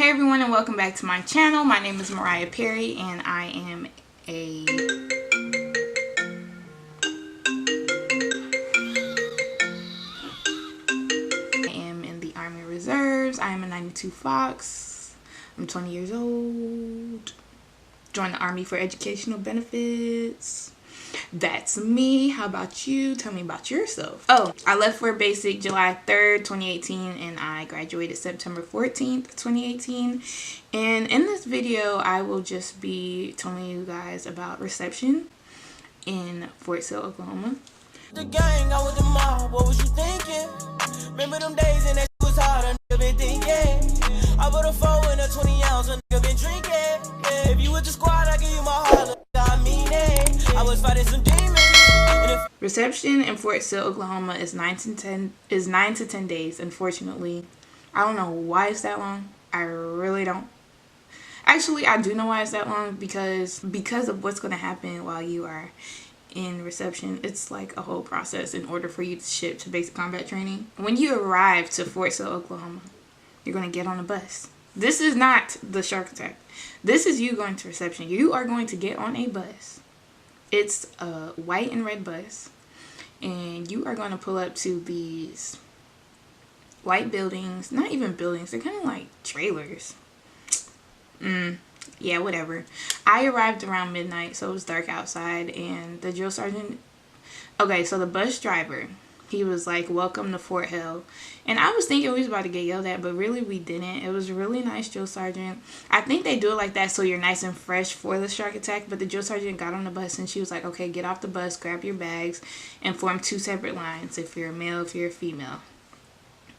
Hi everyone and welcome back to my channel. My name is Mariah Perry and I am in the Army Reserves. I am a 92 Fox. I'm 20 years old. Joined the Army for educational benefits. That's me. How about you? Tell me about yourself. Oh, I left for basic July 3rd, 2018 and I graduated September 14th, 2018. And in this video, I will just be telling you guys about reception in Fort Sill, Oklahoma. The gang, I was the mob, what was you thinking? Remember them days and that was hard, a nigga been thinking. I put a 4 in a 20 ounce, a nigga been drinking. Yeah, if you with the squad, I give you my heart, I mean it. I was fighting some demons. Reception in Fort Sill, Oklahoma is 9 to 10 days. Unfortunately, I don't know why it's that long. I really don't. Actually, I do know why it's that long because of what's going to happen while you are in reception. It's like a whole process in order for you to ship to basic combat training. When you arrive to Fort Sill, Oklahoma, you're going to get on a bus. This is not the shark attack. This is you going to reception. You are going to get on a bus. It's a white and red bus. And you are going to pull up to these white buildings. Not even buildings. They're kind of like trailers. Yeah, whatever. I arrived around midnight, so it was dark outside. And the drill sergeant... Okay, so the bus driver... He was like, welcome to Fort Hill. And I was thinking we was about to get yelled at, but really we didn't. It was a really nice drill sergeant. I think they do it like that so you're nice and fresh for the shark attack. But the drill sergeant got on the bus and she was like, okay, get off the bus, grab your bags, and form 2 separate lines if you're a male, if you're a female.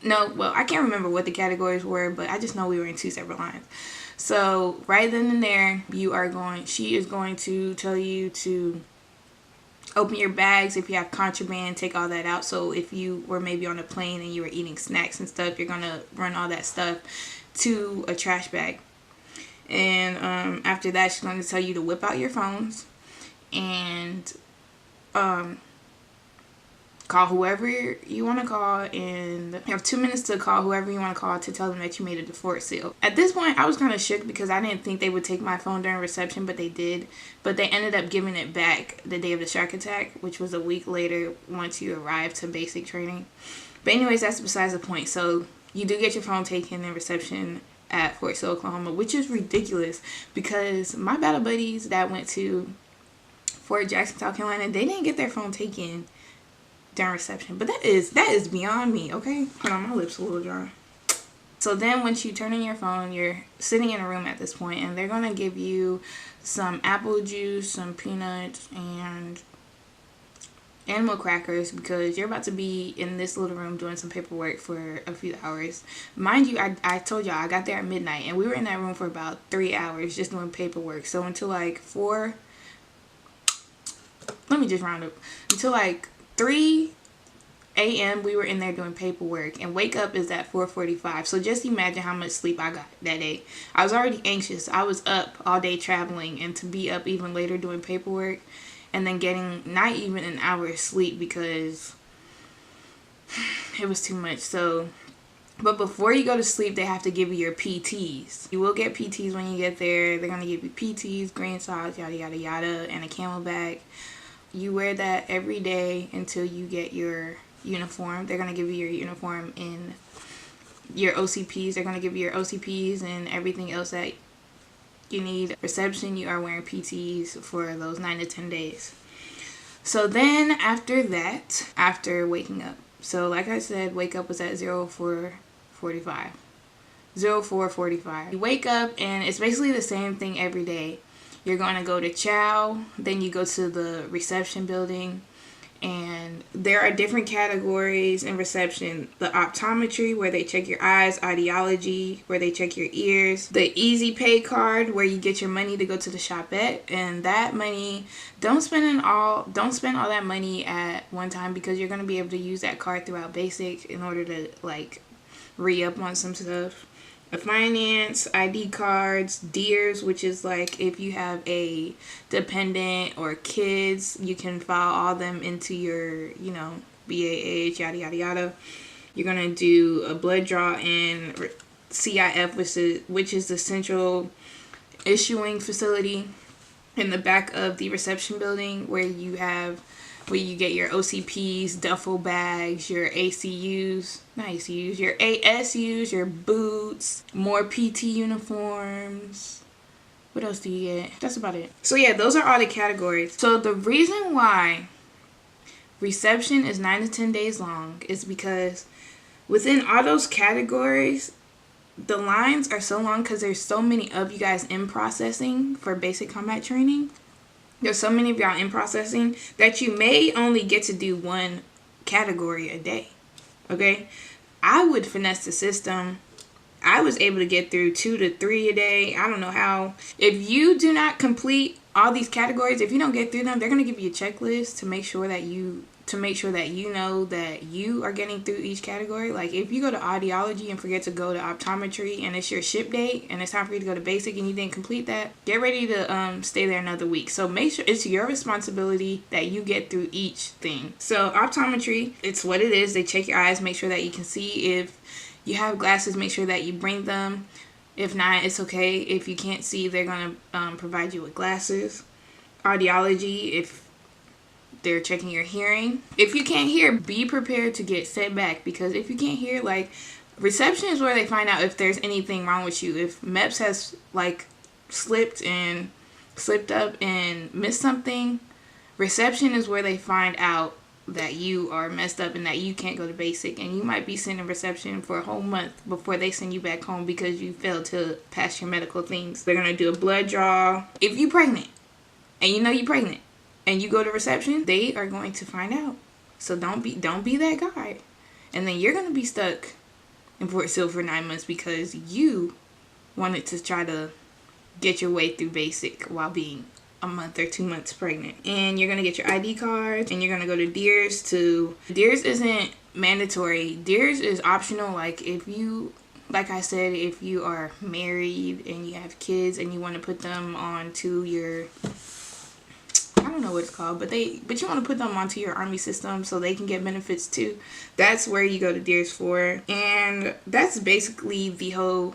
No, well, I can't remember what the categories were, but I just know we were in 2 separate lines. So right then and there, she is going to tell you to open your bags. If you have contraband, take all that out. So if you were maybe on a plane and you were eating snacks and stuff, you're going to run all that stuff to a trash bag. And after that, she's going to tell you to whip out your phones and call whoever you want to call, and you have 2 minutes to call whoever you want to call to tell them that you made it to Fort Sill. At this point, I was kind of shook because I didn't think they would take my phone during reception, but they did. But they ended up giving it back the day of the shark attack, which was a week later once you arrived to basic training. But anyways, that's besides the point. So you do get your phone taken in reception at Fort Sill, Oklahoma, which is ridiculous because my battle buddies that went to Fort Jackson, South Carolina, they didn't get their phone taken during reception. But that is beyond me. Okay, hold on, my lips a little dry. So then once you turn in your phone, you're sitting in a room at this point, and they're gonna give you some apple juice, some peanuts, and animal crackers because you're about to be in this little room doing some paperwork for a few hours. Mind you, I told y'all I got there at midnight and we were in that room for about 3 hours just doing paperwork. So until like 4, let me just round up, until like 3 a.m. we were in there doing paperwork, and wake up is at 4:45. So just imagine how much sleep I got that day. I was already anxious. I was up all day traveling, and to be up even later doing paperwork and then getting not even an hour of sleep because it was too much. So, but before you go to sleep, they have to give you your PTs. You will get PTs when you get there. They're going to give you PTs, green socks, yada yada yada, and a camel bag. You wear that every day until you get your uniform. They're going to give you your uniform in your OCPs. They're going to give you your OCPs and everything else that you need. Reception, you are wearing PTs for those 9 to 10 days. So then after that, after waking up, so like I said, wake up was at 04:45. 04:45. You wake up and it's basically the same thing every day. You're going to go to chow, then you go to the reception building, and there are different categories in reception. The optometry, where they check your eyes, audiology, where they check your ears, the easy pay card, where you get your money to go to the shopette, and that money, don't spend all that money at one time because you're going to be able to use that card throughout basic in order to like re-up on some stuff. The finance, ID cards, DEERs, which is like if you have a dependent or kids, you can file all them into your, BAH, yada, yada, yada. You're going to do a blood draw and CIF, which is the central issuing facility in the back of the reception building, where you get your OCPs, duffel bags, your ACUs, not ACUs, your ASUs, your boots, more PT uniforms. What else do you get? That's about it. So yeah, those are all the categories. So the reason why reception is 9 to 10 days long is because within all those categories, the lines are so long because there's so many of you guys in processing for basic combat training. There's so many of y'all in processing that you may only get to do one category a day. Okay? I would finesse the system. I was able to get through 2 to 3 a day. I don't know how. If you do not complete all these categories, if you don't get through them, they're going to give you a checklist to make sure that you know that you are getting through each category. Like if you go to audiology and forget to go to optometry and it's your ship date and it's time for you to go to basic and you didn't complete that, get ready to stay there another week. So make sure it's your responsibility that you get through each thing. So optometry, it's what it is. They check your eyes, make sure that you can see. If you have glasses, make sure that you bring them. If not, it's okay. If you can't see, they're going to provide you with glasses. Audiology, if they're checking your hearing. If you can't hear, be prepared to get set back, because if you can't hear, like, reception is where they find out if there's anything wrong with you. If MEPS has, like, slipped up and missed something, reception is where they find out that you are messed up and that you can't go to basic, and you might be sitting in reception for a whole month before they send you back home because you failed to pass your medical things. They're gonna do a blood draw. If you're pregnant and you know you're pregnant and you go to reception, they are going to find out. So don't be that guy, and then you're gonna be stuck in Fort Sill for 9 months because you wanted to try to get your way through basic while being a month or 2 months pregnant. And you're gonna get your ID card and you're gonna go to DEERS. DEERS isn't mandatory. DEERS is optional. Like I said, if you are married and you have kids and you want to put them onto your, I don't know what it's called, but you want to put them onto your Army system so they can get benefits too. That's where you go to DEERS for. And that's basically the whole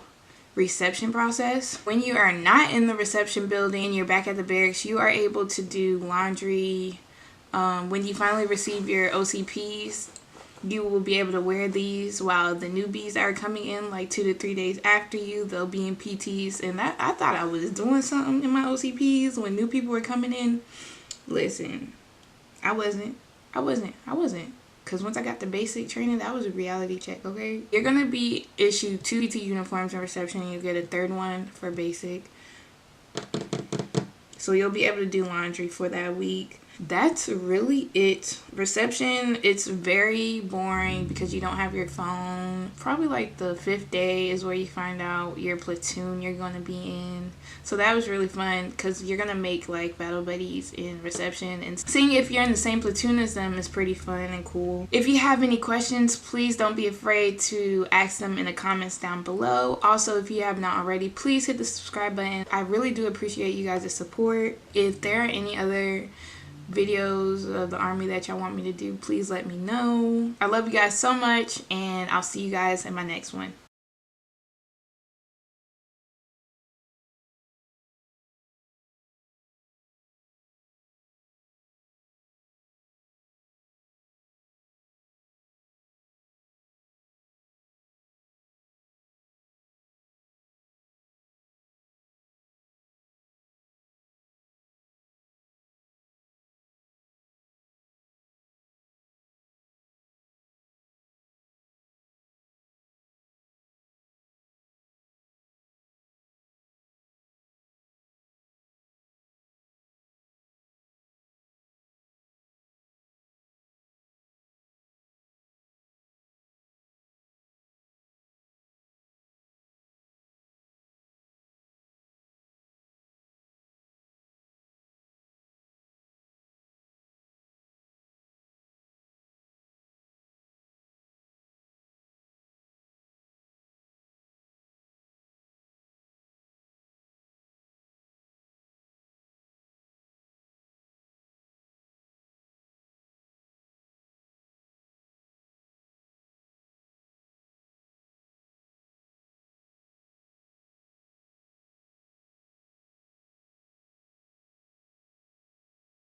reception process. When you are not in the reception building, you're back at the barracks, you are able to do laundry. When you finally receive your OCPs, you will be able to wear these, while the newbies are coming in like 2 to 3 days after you, they'll be in PTs. And I thought I was doing something in my OCPs when new people were coming in. Listen, I wasn't. Because once I got the basic training, that was a reality check, okay? You're going to be issued 2 PT uniforms in reception, and you get a third one for basic. So you'll be able to do laundry for that week. That's really it. Reception, it's very boring because you don't have your phone. Probably like the 5th day is where you find out your platoon you're going to be in. So that was really fun because you're going to make like battle buddies in reception, and seeing if you're in the same platoon as them is pretty fun and cool. If you have any questions, please don't be afraid to ask them in the comments down below. Also, if you have not already, please hit the subscribe button. I really do appreciate you guys' support. If there are any other videos of the Army that y'all want me to do, please let me know. I love you guys so much, and I'll see you guys in my next one.